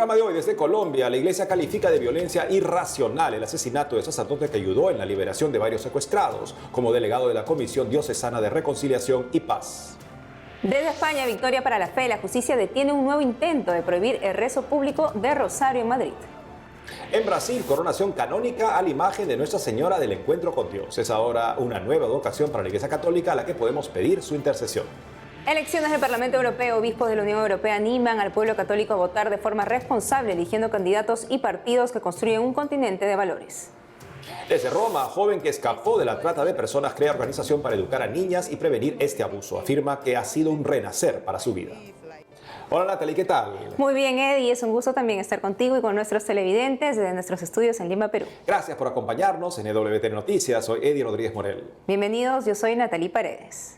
programa de hoy desde Colombia, la iglesia califica de violencia irracional el asesinato de sacerdote que ayudó en la liberación de varios secuestrados, como delegado de la Comisión Diocesana de Reconciliación y Paz. Desde España, victoria para la fe. La justicia detiene un nuevo intento de prohibir el rezo público de Rosario en Madrid. En Brasil, coronación canónica a la imagen de Nuestra Señora del Encuentro con Dios. Es ahora una nueva vocación para la Iglesia Católica a la que podemos pedir su intercesión. Elecciones del Parlamento Europeo. Obispos de la Unión Europea animan al pueblo católico a votar de forma responsable, eligiendo candidatos y partidos que construyen un continente de valores. Desde Roma, joven que escapó de la trata de personas crea organización para educar a niñas y prevenir este abuso. Afirma que ha sido un renacer para su vida. Hola Natalie, ¿qué tal? Muy bien, Eddie, es un gusto también estar contigo y con nuestros televidentes desde nuestros estudios en Lima, Perú. Gracias por acompañarnos en EWTN Noticias. Soy Eddie Rodríguez Morel. Bienvenidos, yo soy Natalie Paredes.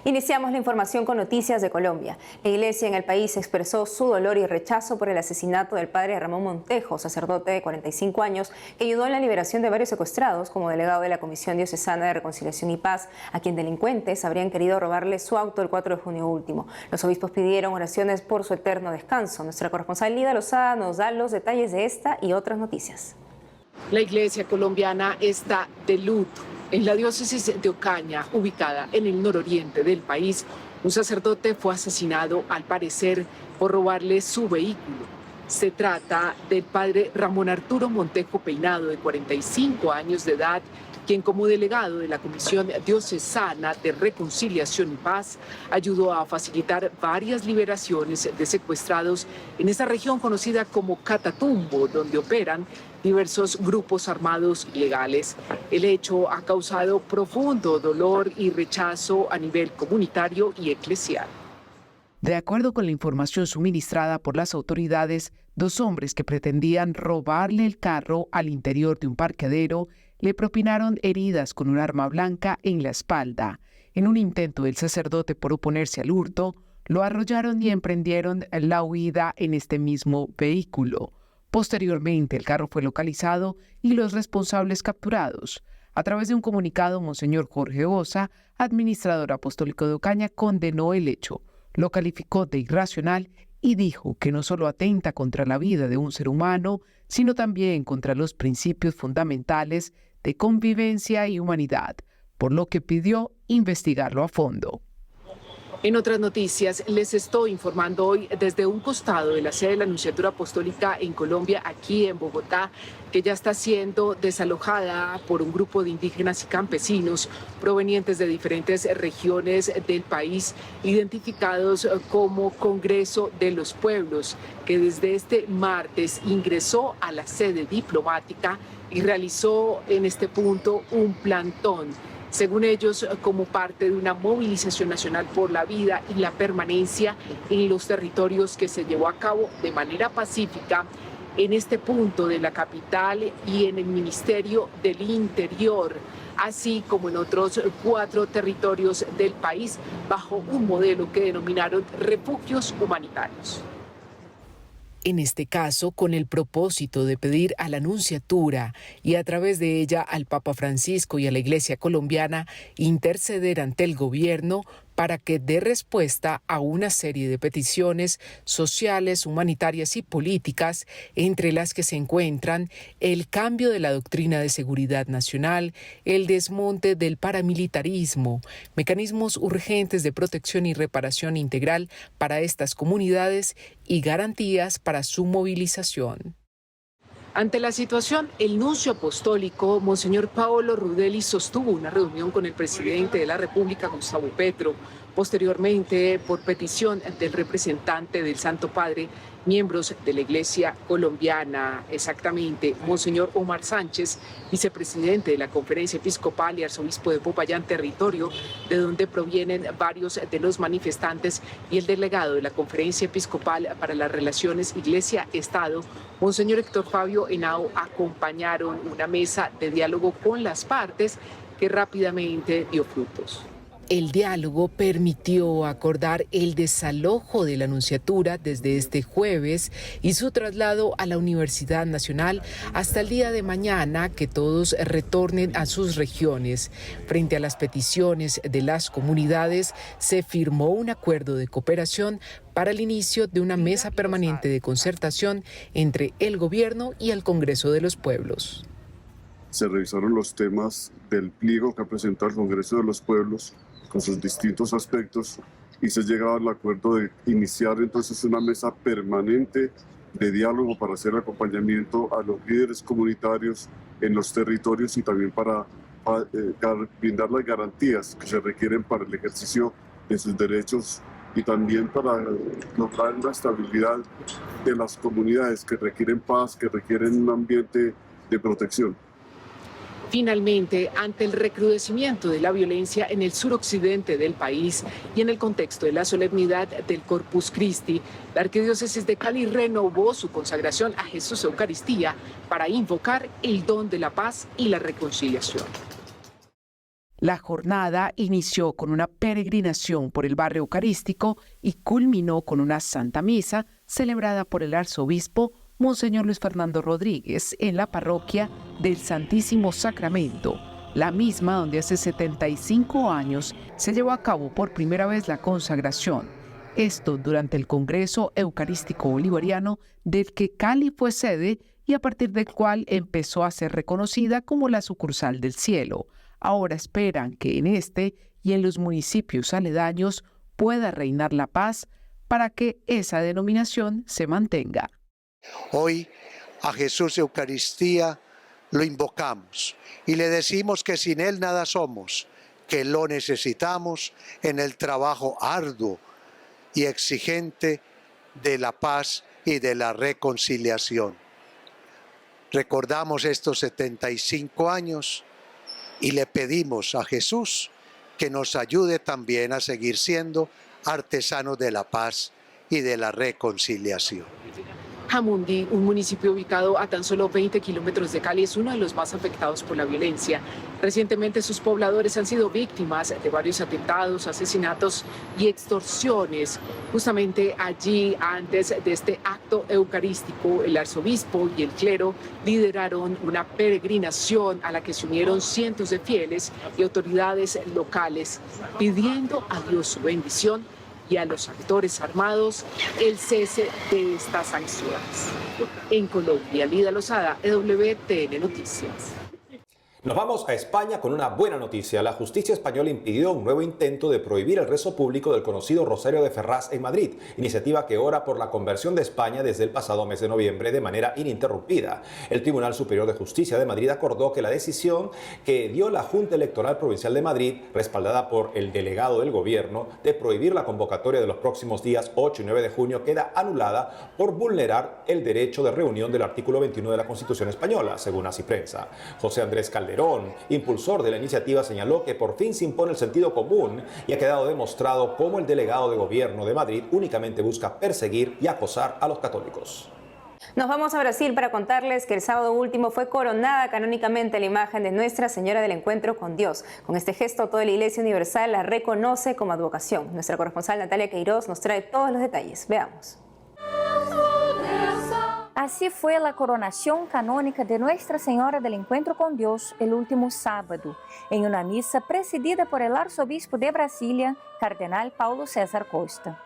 Iniciamos la información con noticias de Colombia. La iglesia en el país expresó su dolor y rechazo por el asesinato del padre Ramón Montejo, sacerdote de 45 años, que ayudó en la liberación de varios secuestrados como delegado de la Comisión Diocesana de Reconciliación y Paz, a quien delincuentes habrían querido robarle su auto el 4 de junio último. Los obispos pidieron oraciones por su eterno descanso. Nuestra corresponsal Lida Lozada nos da los detalles de esta y otras noticias. La iglesia colombiana está de luto. En la diócesis de Ocaña, ubicada en el nororiente del país, un sacerdote fue asesinado, al parecer, por robarle su vehículo. Se trata del padre Ramón Arturo Montejo Peinado, de 45 años de edad, quien como delegado de la Comisión Diocesana de Reconciliación y Paz ayudó a facilitar varias liberaciones de secuestrados en esa región conocida como Catatumbo, donde operan diversos grupos armados ilegales. El hecho ha causado profundo dolor y rechazo a nivel comunitario y eclesial. De acuerdo con la información suministrada por las autoridades, 2 hombres que pretendían robarle el carro al interior de un parqueadero le propinaron heridas con un arma blanca en la espalda. En un intento del sacerdote por oponerse al hurto, lo arrollaron y emprendieron la huida en este mismo vehículo. Posteriormente, el carro fue localizado y los responsables capturados. A través de un comunicado, Monseñor Jorge Osa, administrador apostólico de Ocaña, condenó el hecho, lo calificó de irracional y dijo que no solo atenta contra la vida de un ser humano, sino también contra los principios fundamentales de convivencia y humanidad, por lo que pidió investigarlo a fondo. En otras noticias, les estoy informando hoy desde un costado de la sede de la Nunciatura Apostólica en Colombia, aquí en Bogotá, que ya está siendo desalojada por un grupo de indígenas y campesinos provenientes de diferentes regiones del país, identificados como Congreso de los Pueblos, que desde este martes ingresó a la sede diplomática y realizó en este punto un plantón. Según ellos, como parte de una movilización nacional por la vida y la permanencia en los territorios que se llevó a cabo de manera pacífica en este punto de la capital y en el Ministerio del Interior, así como en otros 4 territorios del país, bajo un modelo que denominaron refugios humanitarios. En este caso, con el propósito de pedir a la Nunciatura y a través de ella al Papa Francisco y a la Iglesia colombiana interceder ante el gobierno para que dé respuesta a una serie de peticiones sociales, humanitarias y políticas, entre las que se encuentran el cambio de la doctrina de seguridad nacional, el desmonte del paramilitarismo, mecanismos urgentes de protección y reparación integral para estas comunidades y garantías para su movilización. Ante la situación, el nuncio apostólico, Monseñor Paolo Rudelli, sostuvo una reunión con el presidente de la República, Gustavo Petro. Posteriormente, por petición del representante del Santo Padre, miembros de la Iglesia colombiana, exactamente Monseñor Omar Sánchez, vicepresidente de la Conferencia Episcopal y arzobispo de Popayán, territorio de donde provienen varios de los manifestantes, y el delegado de la Conferencia Episcopal para las Relaciones Iglesia-Estado, Monseñor Héctor Fabio Henao, acompañaron una mesa de diálogo con las partes que rápidamente dio frutos. El diálogo permitió acordar el desalojo de la Nunciatura desde este jueves y su traslado a la Universidad Nacional hasta el día de mañana, que todos retornen a sus regiones. Frente a las peticiones de las comunidades, se firmó un acuerdo de cooperación para el inicio de una mesa permanente de concertación entre el gobierno y el Congreso de los Pueblos. Se revisaron los temas del pliego que ha presentado el Congreso de los Pueblos con sus distintos aspectos y se ha llegado al acuerdo de iniciar entonces una mesa permanente de diálogo para hacer acompañamiento a los líderes comunitarios en los territorios y también para brindar las garantías que se requieren para el ejercicio de sus derechos y también para lograr la estabilidad de las comunidades que requieren paz, que requieren un ambiente de protección. Finalmente, ante el recrudecimiento de la violencia en el suroccidente del país y en el contexto de la solemnidad del Corpus Christi, la Arquidiócesis de Cali renovó su consagración a Jesús Eucaristía para invocar el don de la paz y la reconciliación. La jornada inició con una peregrinación por el barrio eucarístico y culminó con una Santa Misa celebrada por el arzobispo Monseñor Luis Fernando Rodríguez en la parroquia del Santísimo Sacramento, la misma donde hace 75 años se llevó a cabo por primera vez la consagración. Esto durante el Congreso Eucarístico Bolivariano del que Cali fue sede y a partir del cual empezó a ser reconocida como la sucursal del cielo. Ahora esperan que en este y en los municipios aledaños pueda reinar la paz para que esa denominación se mantenga. Hoy a Jesús Eucaristía lo invocamos y le decimos que sin Él nada somos, que lo necesitamos en el trabajo arduo y exigente de la paz y de la reconciliación. Recordamos estos 75 años y le pedimos a Jesús que nos ayude también a seguir siendo artesanos de la paz y de la reconciliación. Jamundí, un municipio ubicado a tan solo 20 kilómetros de Cali, es uno de los más afectados por la violencia. Recientemente sus pobladores han sido víctimas de varios atentados, asesinatos y extorsiones. Justamente allí, antes de este acto eucarístico, el arzobispo y el clero lideraron una peregrinación a la que se unieron cientos de fieles y autoridades locales, pidiendo a Dios su bendición y a los actores armados el cese de estas sanciones. En Colombia, Lida Lozada, EWTN Noticias. Nos vamos a España con una buena noticia. La justicia española impidió un nuevo intento de prohibir el rezo público del conocido Rosario de Ferraz en Madrid, iniciativa que ora por la conversión de España desde el pasado mes de noviembre de manera ininterrumpida. El Tribunal Superior de Justicia de Madrid acordó que la decisión que dio la Junta Electoral Provincial de Madrid, respaldada por el delegado del gobierno, de prohibir la convocatoria de los próximos días 8 y 9 de junio queda anulada por vulnerar el derecho de reunión del artículo 21 de la Constitución española, según Así Prensa. José Andrés Calderón, impulsor de la iniciativa, señaló que por fin se impone el sentido común y ha quedado demostrado cómo el delegado de gobierno de Madrid únicamente busca perseguir y acosar a los católicos. Nos vamos a Brasil para contarles que el sábado último fue coronada canónicamente la imagen de Nuestra Señora del Encuentro con Dios. Con este gesto, toda la Iglesia Universal la reconoce como advocación. Nuestra corresponsal Natalia Queiroz nos trae todos los detalles. Veamos. Así fue la coronación canónica de Nuestra Señora del Encuentro con Dios el último sábado, en una misa presidida por el arzobispo de Brasilia, cardenal Paulo César Costa.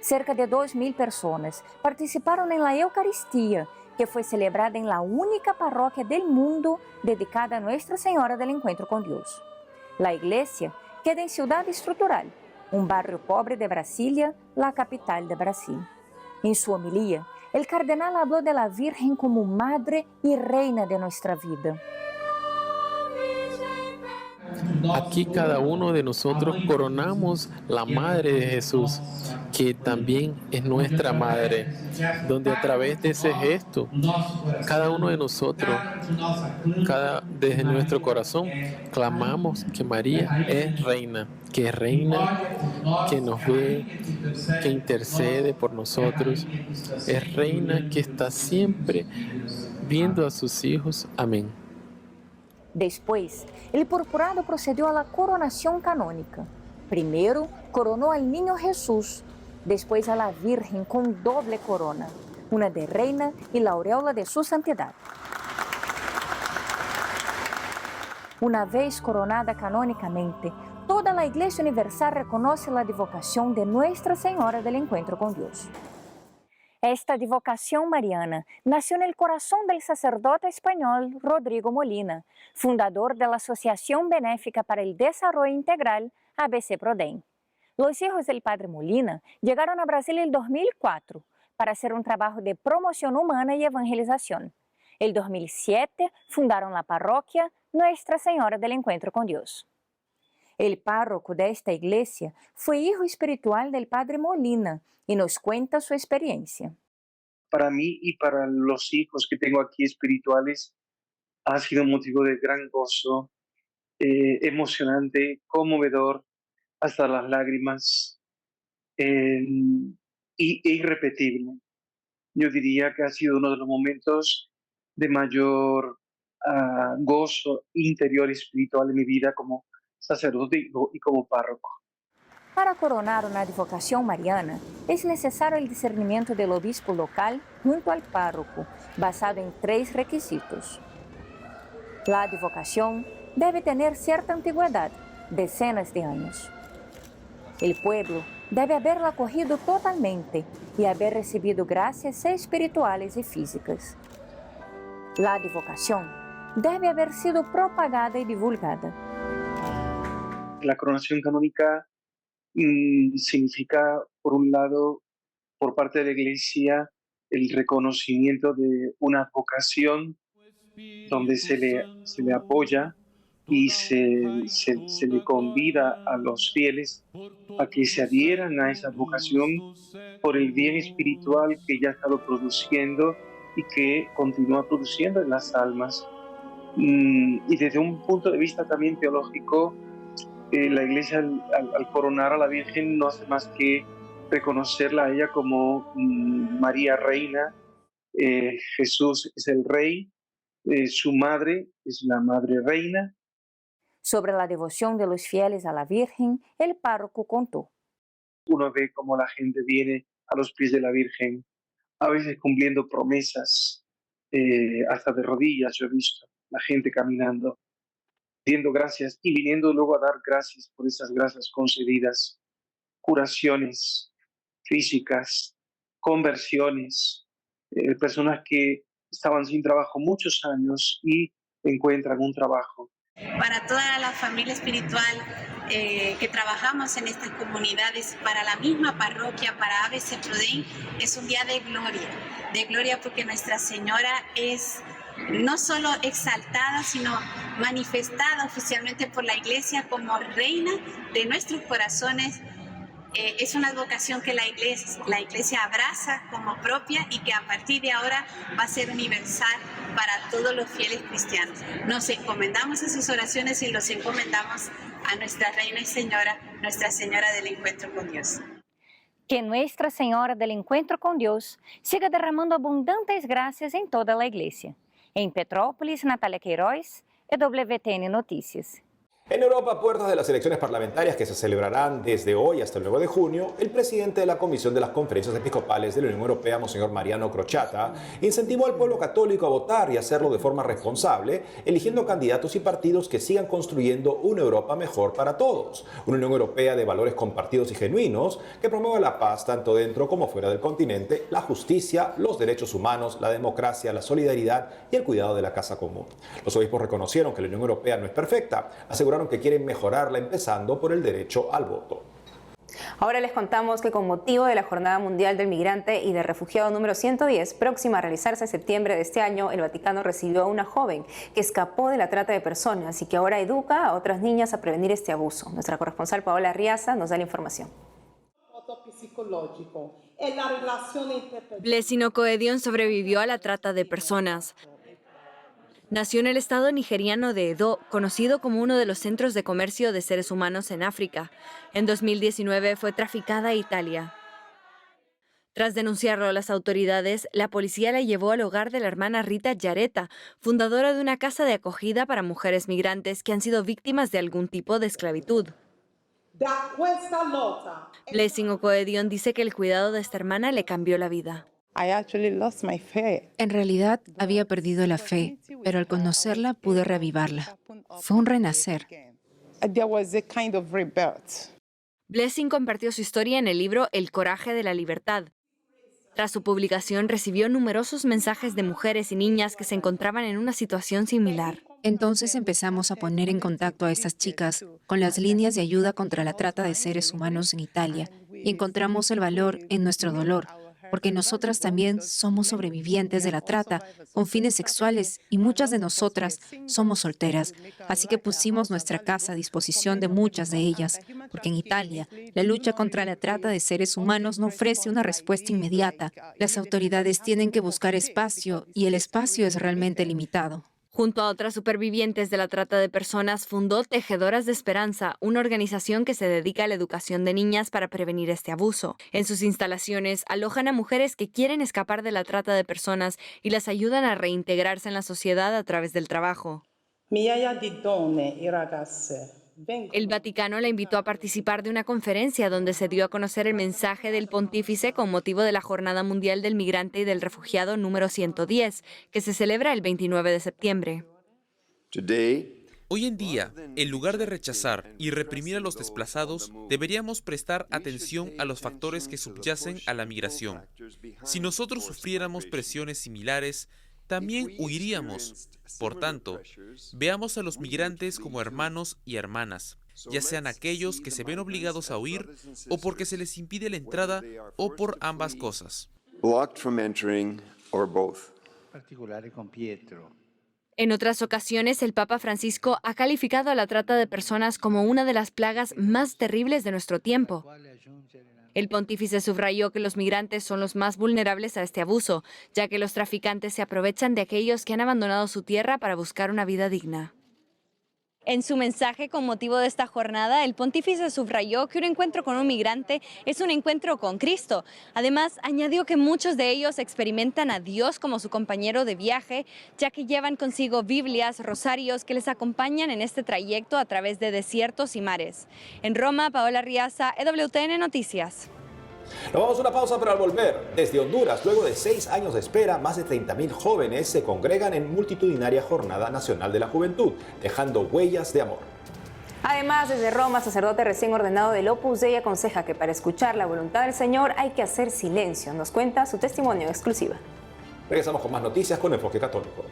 Cerca de 2.000 personas participaron en la Eucaristía, que fue celebrada en la única parroquia del mundo dedicada a Nuestra Señora del Encuentro con Dios. La iglesia queda en Ciudad Estrutural, un barrio pobre de Brasilia, la capital de Brasil. En su homilía, el cardenal habló de la Virgen como madre y reina de nuestra vida. Aquí cada uno de nosotros coronamos la Madre de Jesús, que también es nuestra Madre, donde a través de ese gesto, cada uno de nosotros, desde nuestro corazón, clamamos que María es reina, que nos ve, que intercede por nosotros, es reina que está siempre viendo a sus hijos. Amén. Después, el purpurado procedió a la coronación canónica. Primero coronó al niño Jesús, después a la Virgen con doble corona, una de reina y la aureola de su santidad. Una vez coronada canónicamente, toda la Iglesia Universal reconoce la advocación de Nuestra Señora del Encuentro con Dios. Esta advocación mariana nació en el corazón del sacerdote español Rodrigo Molina, fundador de la Asociación Benéfica para el Desarrollo Integral, ABC Prodem. Los hijos del padre Molina llegaron a Brasil en 2004 para hacer un trabajo de promoción humana y evangelización. En 2007 fundaron la parroquia Nuestra Señora del Encuentro con Dios. El párroco de esta iglesia fue hijo espiritual del padre Molina y nos cuenta su experiencia. Para mí y para los hijos que tengo aquí espirituales ha sido un motivo de gran gozo, emocionante, conmovedor, hasta las lágrimas, e irrepetible. Yo diría que ha sido uno de los momentos de mayor gozo interior espiritual en mi vida como sacerdote y como párroco. Para coronar una advocación mariana, es necesario el discernimiento del obispo local junto al párroco, basado en 3 requisitos. La advocación debe tener cierta antigüedad, decenas de años. El pueblo debe haberla acogido totalmente y haber recibido gracias espirituales y físicas. La advocación debe haber sido propagada y divulgada. La coronación canónica significa, por un lado, por parte de la Iglesia, el reconocimiento de una vocación donde se le apoya y se le convida a los fieles a que se adhieran a esa vocación por el bien espiritual que ya ha estado produciendo y que continúa produciendo en las almas. Y desde un punto de vista también teológico, la Iglesia al coronar a la Virgen no hace más que reconocerla a ella como María Reina, Jesús es el Rey, su madre es la Madre Reina. Sobre la devoción de los fieles a la Virgen, el párroco contó. Uno ve cómo la gente viene a los pies de la Virgen, a veces cumpliendo promesas, hasta de rodillas yo he visto la gente caminando, pidiendo gracias y viniendo luego a dar gracias por esas gracias concedidas, curaciones físicas, conversiones, personas que estaban sin trabajo muchos años y encuentran un trabajo. Para toda la familia espiritual que trabajamos en estas comunidades, para la misma parroquia, para ABC Prodem, es un día de gloria porque Nuestra Señora es no solo exaltada, sino manifestada oficialmente por la Iglesia como reina de nuestros corazones. Es una advocación que la iglesia abraza como propia y que a partir de ahora va a ser universal para todos los fieles cristianos. Nos encomendamos a sus oraciones y los encomendamos a nuestra Reina y Señora, Nuestra Señora del Encuentro con Dios. Que Nuestra Señora del Encuentro con Dios siga derramando abundantes gracias en toda la iglesia. En Petrópolis, Natalia Queiroz, EWTN Noticias. En Europa, a puertas de las elecciones parlamentarias que se celebrarán desde hoy hasta el 9 de junio, el presidente de la Comisión de las Conferencias Episcopales de la Unión Europea, Monseñor Mariano Crociata, incentivó al pueblo católico a votar y hacerlo de forma responsable, eligiendo candidatos y partidos que sigan construyendo una Europa mejor para todos. Una Unión Europea de valores compartidos y genuinos que promueva la paz tanto dentro como fuera del continente, la justicia, los derechos humanos, la democracia, la solidaridad y el cuidado de la casa común. Los obispos reconocieron que la Unión Europea no es perfecta, aseguraron que quieren mejorarla empezando por el derecho al voto. Ahora les contamos que con motivo de la Jornada Mundial del Migrante y del Refugiado número 110, próxima a realizarse en septiembre de este año, el Vaticano recibió a una joven que escapó de la trata de personas y que ahora educa a otras niñas a prevenir este abuso. Nuestra corresponsal Paola Riaza nos da la información. Blessing Coedion sobrevivió a la trata de personas. Nació en el estado nigeriano de Edo, conocido como uno de los centros de comercio de seres humanos en África. En 2019 fue traficada a Italia. Tras denunciarlo a las autoridades, la policía la llevó al hogar de la hermana Rita Yareta, fundadora de una casa de acogida para mujeres migrantes que han sido víctimas de algún tipo de esclavitud. Blessing Okoedion dice que el cuidado de esta hermana le cambió la vida. En realidad había perdido la fe, pero al conocerla pude reavivarla. Fue un renacer. Blessing compartió su historia en el libro El coraje de la libertad. Tras su publicación recibió numerosos mensajes de mujeres y niñas que se encontraban en una situación similar. Entonces empezamos a poner en contacto a estas chicas con las líneas de ayuda contra la trata de seres humanos en Italia y encontramos el valor en nuestro dolor, porque nosotras también somos sobrevivientes de la trata con fines sexuales y muchas de nosotras somos solteras. Así que pusimos nuestra casa a disposición de muchas de ellas, porque en Italia la lucha contra la trata de seres humanos no ofrece una respuesta inmediata. Las autoridades tienen que buscar espacio y el espacio es realmente limitado. Junto a otras supervivientes de la trata de personas, fundó Tejedoras de Esperanza, una organización que se dedica a la educación de niñas para prevenir este abuso. En sus instalaciones alojan a mujeres que quieren escapar de la trata de personas y las ayudan a reintegrarse en la sociedad a través del trabajo. El Vaticano la invitó a participar de una conferencia donde se dio a conocer el mensaje del pontífice con motivo de la Jornada Mundial del Migrante y del Refugiado número 110, que se celebra el 29 de septiembre. Hoy en día, en lugar de rechazar y reprimir a los desplazados, deberíamos prestar atención a los factores que subyacen a la migración. Si nosotros sufriéramos presiones similares, también huiríamos. Por tanto, veamos a los migrantes como hermanos y hermanas, ya sean aquellos que se ven obligados a huir o porque se les impide la entrada o por ambas cosas. En otras ocasiones, el Papa Francisco ha calificado a la trata de personas como una de las plagas más terribles de nuestro tiempo. El pontífice subrayó que los migrantes son los más vulnerables a este abuso, ya que los traficantes se aprovechan de aquellos que han abandonado su tierra para buscar una vida digna. En su mensaje con motivo de esta jornada, el pontífice subrayó que un encuentro con un migrante es un encuentro con Cristo. Además, añadió que muchos de ellos experimentan a Dios como su compañero de viaje, ya que llevan consigo Biblias, rosarios que les acompañan en este trayecto a través de desiertos y mares. En Roma, Paola Riaza, EWTN Noticias. Nos vamos a una pausa, pero al volver, desde Honduras, luego de 6 años de espera, más de 30.000 jóvenes se congregan en multitudinaria Jornada Nacional de la Juventud, dejando huellas de amor. Además, desde Roma, sacerdote recién ordenado del Opus Dei aconseja que para escuchar la voluntad del Señor hay que hacer silencio. Nos cuenta su testimonio en exclusiva. Regresamos con más noticias con Enfoque Católico.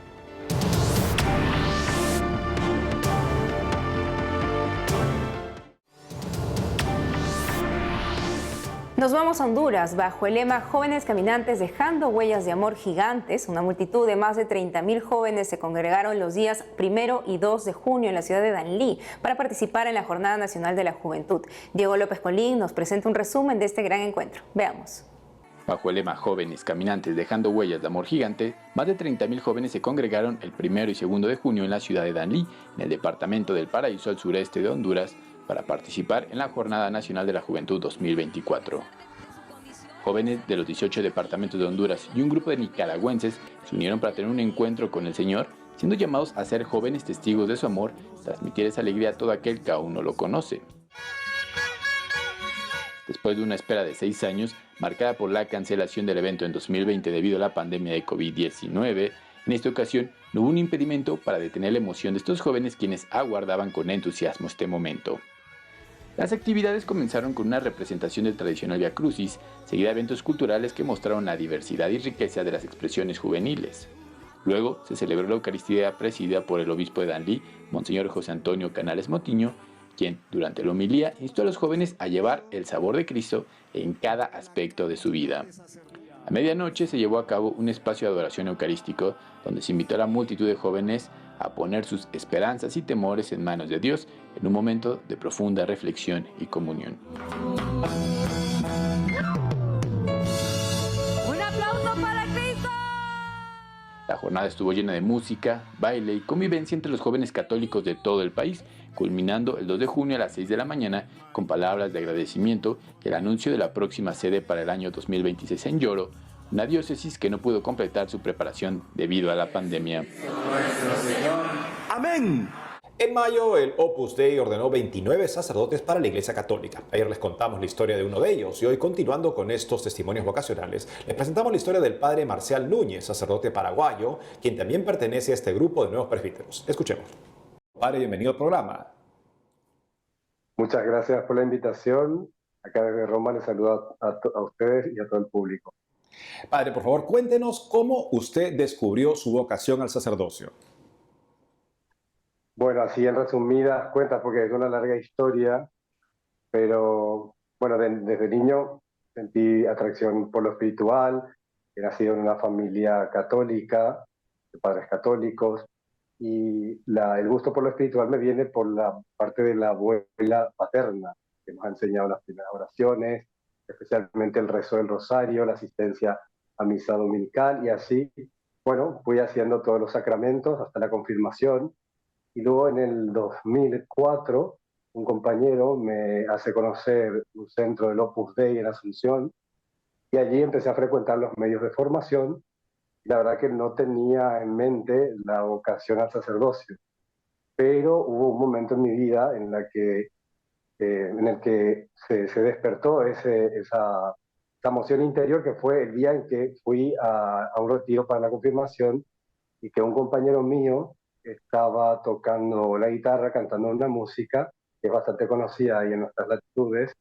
Nos vamos a Honduras, bajo el lema Jóvenes Caminantes Dejando Huellas de Amor Gigantes. Una multitud de más de 30.000 jóvenes se congregaron los días 1 y 2 de junio en la ciudad de Danlí para participar en la Jornada Nacional de la Juventud. Diego López Colín nos presenta un resumen de este gran encuentro. Veamos. Bajo el lema Jóvenes Caminantes Dejando Huellas de Amor Gigante, más de 30.000 jóvenes se congregaron el 1 y 2 de junio en la ciudad de Danlí, en el departamento del Paraíso al sureste de Honduras, para participar en la Jornada Nacional de la Juventud 2024. Jóvenes de los 18 departamentos de Honduras y un grupo de nicaragüenses se unieron para tener un encuentro con el Señor, siendo llamados a ser jóvenes testigos de su amor, transmitir esa alegría a todo aquel que aún no lo conoce. Después de una espera de 6 años, marcada por la cancelación del evento en 2020 debido a la pandemia de COVID-19, en esta ocasión no hubo un impedimento para detener la emoción de estos jóvenes quienes aguardaban con entusiasmo este momento. Las actividades comenzaron con una representación del tradicional Vía Crucis, seguida de eventos culturales que mostraron la diversidad y riqueza de las expresiones juveniles. Luego se celebró la Eucaristía presidida por el obispo de Danlí, Monseñor José Antonio Canales Motiño, quien durante la homilía instó a los jóvenes a llevar el sabor de Cristo en cada aspecto de su vida. A medianoche se llevó a cabo un espacio de adoración eucarístico donde se invitó a la multitud de jóvenes a poner sus esperanzas y temores en manos de Dios en un momento de profunda reflexión y comunión. ¡Un aplauso para Cristo! La jornada estuvo llena de música, baile y convivencia entre los jóvenes católicos de todo el país, culminando el 2 de junio a las 6 de la mañana con palabras de agradecimiento y el anuncio de la próxima sede para el año 2026 en Yoro, una diócesis que no pudo completar su preparación debido a la pandemia. Amén. En mayo, el Opus Dei ordenó 29 sacerdotes para la Iglesia Católica. Ayer les contamos la historia de uno de ellos y hoy, continuando con estos testimonios vocacionales, les presentamos la historia del padre Marcial Núñez, sacerdote paraguayo, quien también pertenece a este grupo de nuevos presbíteros. Escuchemos. Padre, bienvenido al programa. Muchas gracias por la invitación. Acá desde Roma les saludo a ustedes y a todo el público. Padre, por favor, cuéntenos cómo usted descubrió su vocación al sacerdocio. Bueno, así en resumidas cuentas, porque es una larga historia, pero bueno, desde niño sentí atracción por lo espiritual. He nacido en una familia católica, de padres católicos, y el gusto por lo espiritual me viene por la parte de la abuela paterna, que nos ha enseñado las primeras oraciones, especialmente el rezo del rosario, la asistencia a misa dominical, y así, bueno, fui haciendo todos los sacramentos hasta la confirmación. Y luego en el 2004, un compañero me hace conocer un centro del Opus Dei en Asunción, y allí empecé a frecuentar los medios de formación. La verdad que no tenía en mente la vocación al sacerdocio, pero hubo un momento en mi vida en el que se despertó esa emoción interior, que fue el día en que fui a un retiro para la confirmación y que un compañero mío estaba tocando la guitarra, cantando una música que es bastante conocida ahí en nuestras latitudes,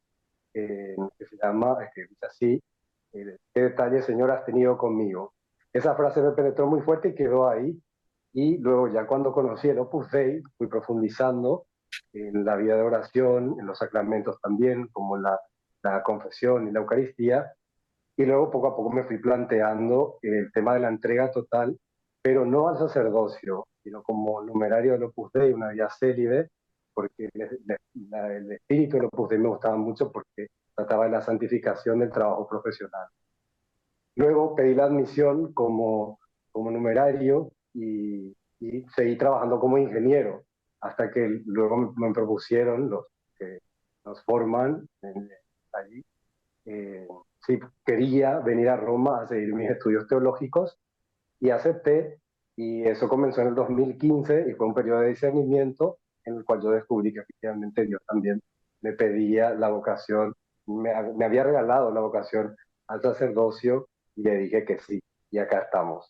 que se llama, que dice así: ¿qué detalle, Señor, has tenido conmigo? Esa frase me penetró muy fuerte y quedó ahí. Y luego ya cuando conocí el Opus Dei, fui profundizando en la vida de oración, en los sacramentos también, como la confesión y la Eucaristía. Y luego poco a poco me fui planteando el tema de la entrega total, pero no al sacerdocio, sino como numerario del Opus Dei, una vida célibe, porque el espíritu del Opus Dei me gustaba mucho porque trataba de la santificación del trabajo profesional. Luego pedí la admisión como numerario y seguí trabajando como ingeniero, hasta que luego me propusieron los que nos forman allí. Sí, quería venir a Roma a seguir mis estudios teológicos y acepté, y eso comenzó en el 2015 y fue un periodo de discernimiento en el cual yo descubrí que efectivamente Dios también me pedía la vocación, me había regalado la vocación al sacerdocio, y le dije que sí, y acá estamos.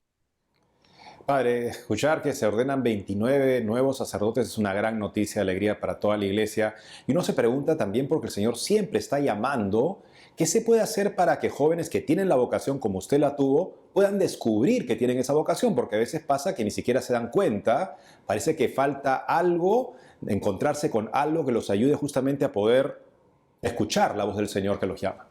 Padre, escuchar que se ordenan 29 nuevos sacerdotes es una gran noticia, alegría para toda la iglesia. Y uno se pregunta también, porque el Señor siempre está llamando, ¿qué se puede hacer para que jóvenes que tienen la vocación como usted la tuvo puedan descubrir que tienen esa vocación? Porque a veces pasa que ni siquiera se dan cuenta, parece que falta algo, encontrarse con algo que los ayude justamente a poder escuchar la voz del Señor que los llama.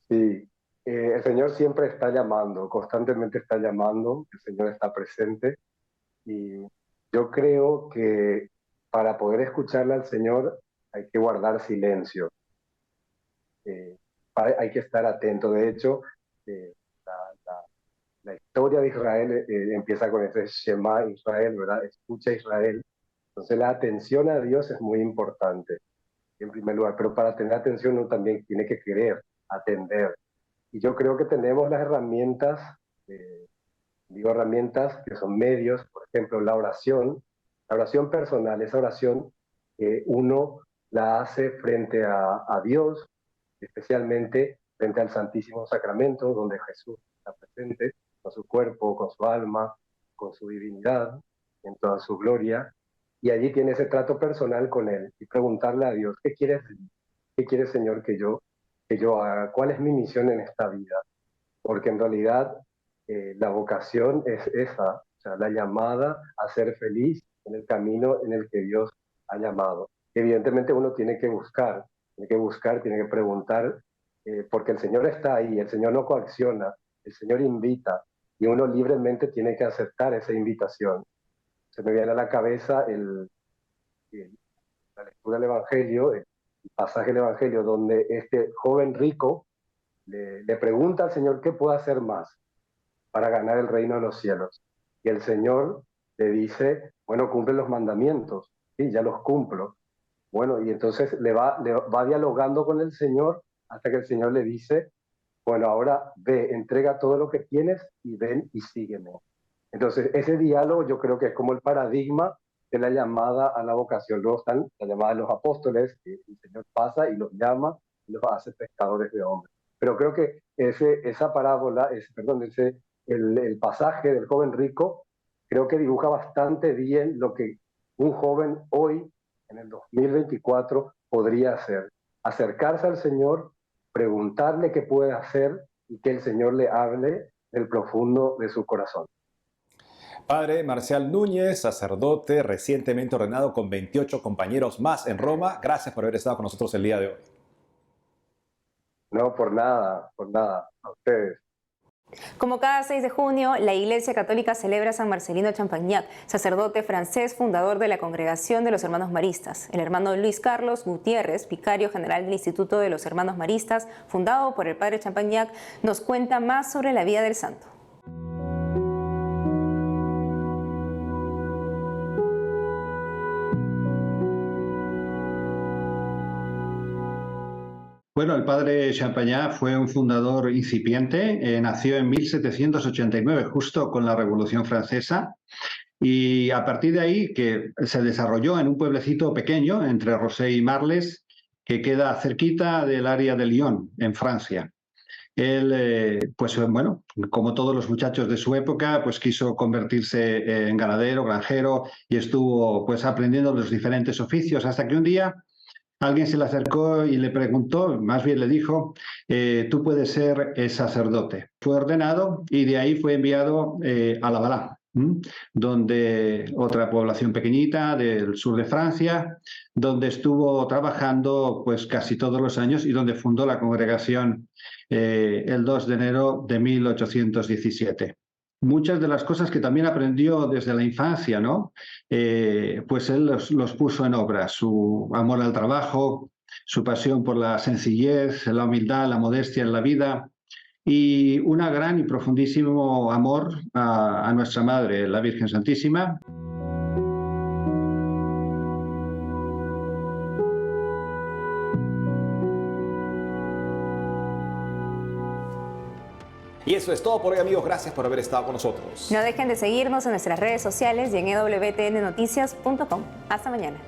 Sí. El Señor siempre está llamando, constantemente está llamando, el Señor está presente, y yo creo que para poder escucharle al Señor hay que guardar silencio, hay que estar atento. De hecho, la historia de Israel empieza con ese Shema Israel, ¿verdad? Escucha Israel. Entonces la atención a Dios es muy importante, en primer lugar, pero para tener atención uno también tiene que querer atender. Y yo creo que tenemos las herramientas, digo herramientas que son medios, por ejemplo, la oración personal, esa oración uno la hace frente a Dios, especialmente frente al Santísimo Sacramento, donde Jesús está presente con su cuerpo, con su alma, con su divinidad, en toda su gloria, y allí tiene ese trato personal con Él, y preguntarle a Dios: ¿qué quieres, Señor, que yo haga? ¿Cuál es mi misión en esta vida? Porque en realidad la vocación es esa, o sea, la llamada a ser feliz en el camino en el que Dios ha llamado. Evidentemente uno tiene que buscar, tiene que preguntar, porque el Señor está ahí, el Señor no coacciona, el Señor invita, y uno libremente tiene que aceptar esa invitación. Se me viene a la cabeza la lectura del Evangelio, el pasaje del Evangelio donde este joven rico le pregunta al Señor qué puede hacer más para ganar el reino de los cielos. Y el Señor le dice: bueno, cumple los mandamientos. Sí, ya los cumplo. Bueno, y entonces le va dialogando con el Señor hasta que el Señor le dice: bueno, ahora ve, entrega todo lo que tienes y ven y sígueme. Entonces ese diálogo yo creo que es como el paradigma de la llamada a la vocación. Luego están la llamada de los apóstoles, que el Señor pasa y los llama y los hace pescadores de hombres. Pero creo que esa parábola, el pasaje del joven rico, creo que dibuja bastante bien lo que un joven hoy, en el 2024, podría hacer. Acercarse al Señor, preguntarle qué puede hacer y que el Señor le hable del profundo de su corazón. Padre Marcial Núñez, sacerdote recientemente ordenado con 28 compañeros más en Roma, gracias por haber estado con nosotros el día de hoy. No, por nada, a ustedes. Como cada 6 de junio, la Iglesia Católica celebra a San Marcelino Champagnat, sacerdote francés, fundador de la Congregación de los Hermanos Maristas. El hermano Luis Carlos Gutiérrez, vicario general del Instituto de los Hermanos Maristas, fundado por el padre Champagnat, nos cuenta más sobre la vida del santo. Bueno, el padre Champagnat fue un fundador incipiente, nació en 1789, justo con la Revolución Francesa, y a partir de ahí que se desarrolló en un pueblecito pequeño entre Rosé y Marles, que queda cerquita del área de Lyon, en Francia. Él, como todos los muchachos de su época, pues quiso convertirse en ganadero, granjero, y estuvo pues aprendiendo los diferentes oficios, hasta que un día alguien se le acercó y le preguntó, más bien le dijo, tú puedes ser sacerdote. Fue ordenado y de ahí fue enviado a Lavalá, donde otra población pequeñita del sur de Francia, donde estuvo trabajando pues casi todos los años y donde fundó la congregación el 2 de enero de 1817. Muchas de las cosas que también aprendió desde la infancia, ¿no? Pues él los puso en obra, su amor al trabajo, su pasión por la sencillez, la humildad, la modestia en la vida y un gran y profundísimo amor a nuestra Madre, la Virgen Santísima. Y eso es todo por hoy, amigos. Gracias por haber estado con nosotros. No dejen de seguirnos en nuestras redes sociales y en ewtnnoticias.com. Hasta mañana.